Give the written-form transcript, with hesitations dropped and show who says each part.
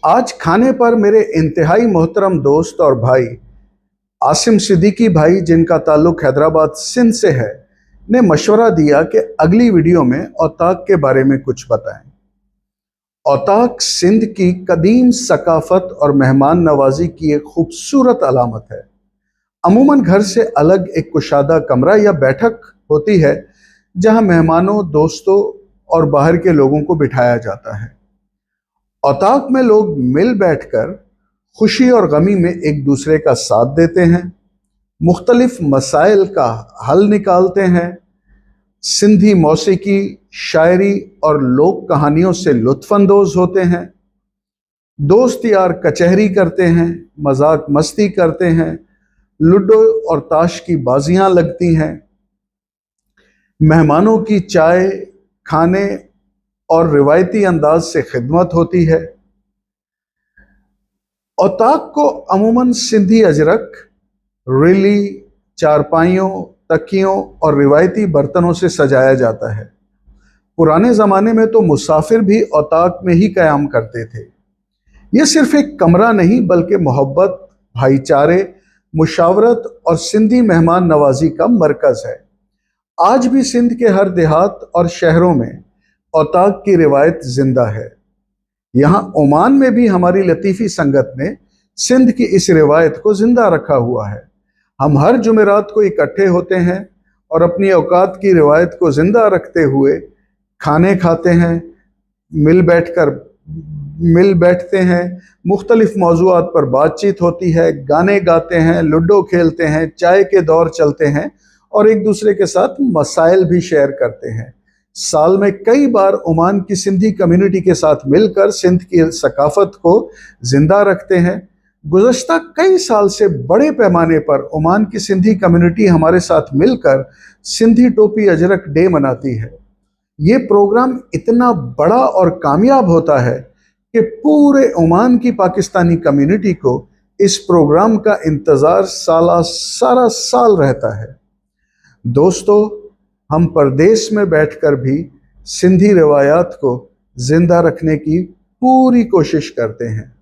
Speaker 1: आज खाने पर मेरे इंतहाई मोहतरम दोस्त और भाई आसिम सिद्दीकी भाई, जिनका ताल्लुक हैदराबाद सिंध से है, ने मशवरा दिया कि अगली वीडियो में औताक के बारे में कुछ बताएं। औताक सिंध की कदीम सकाफत और मेहमान नवाजी की एक खूबसूरत अलामत है। अमूमन घर से अलग एक कुशादा कमरा या बैठक होती है जहां मेहमानों, दोस्तों और बाहर के लोगों को बिठाया जाता है। औताक में लोग मिल बैठकर खुशी और गमी में एक दूसरे का साथ देते हैं, मुख्तलिफ मसाइल का हल निकालते हैं, सिंधी मौसीकी, शायरी और लोक कहानियों से लुत्फानंदोज होते हैं, दोस्त यार कचहरी करते हैं, मजाक मस्ती करते हैं, लूडो और ताश की बाजियां लगती हैं, मेहमानों की चाय, खाने और रिवायती अंदाज से खिदमत होती है। औताक को अमूमन सिंधी अजरक, रिली, चारपाइयों, तकियों और रिवायती बर्तनों से सजाया जाता है। पुराने ज़माने में तो मुसाफिर भी औताक में ही क़याम करते थे। ये सिर्फ एक कमरा नहीं बल्कि मोहब्बत, भाईचारे, मुशावरत और सिंधी मेहमान नवाजी का मरकज़ है। आज भी सिंध के हर देहात और शहरों में औताक की रिवायत जिंदा है। यहाँ ओमान में भी हमारी लतीफ़ी संगत ने सिंध की इस रिवायत को जिंदा रखा हुआ है। हम हर जुमेरात को इकट्ठे होते हैं और अपनी औकात की रिवायत को जिंदा रखते हुए खाने खाते हैं, मिल बैठते हैं, मुख्तलिफ मौज़ूआत पर बातचीत होती है, गाने गाते हैं, लूडो खेलते हैं, चाय के दौर चलते हैं और एक दूसरे के साथ मसाइल भी शेयर करते हैं। साल में कई बार ओमान की सिंधी कम्युनिटी के साथ मिलकर सिंध की सकाफत को जिंदा रखते हैं। गुज़श्ता कई साल से बड़े पैमाने पर ओमान की सिंधी कम्युनिटी हमारे साथ मिलकर सिंधी टोपी अजरक डे मनाती है। ये प्रोग्राम इतना बड़ा और कामयाब होता है कि पूरे ओमान की पाकिस्तानी कम्युनिटी को इस प्रोग्राम का इंतज़ार सारा साल रहता है। दोस्तों, हम परदेश में बैठकर भी सिंधी रिवायात को जिंदा रखने की पूरी कोशिश करते हैं।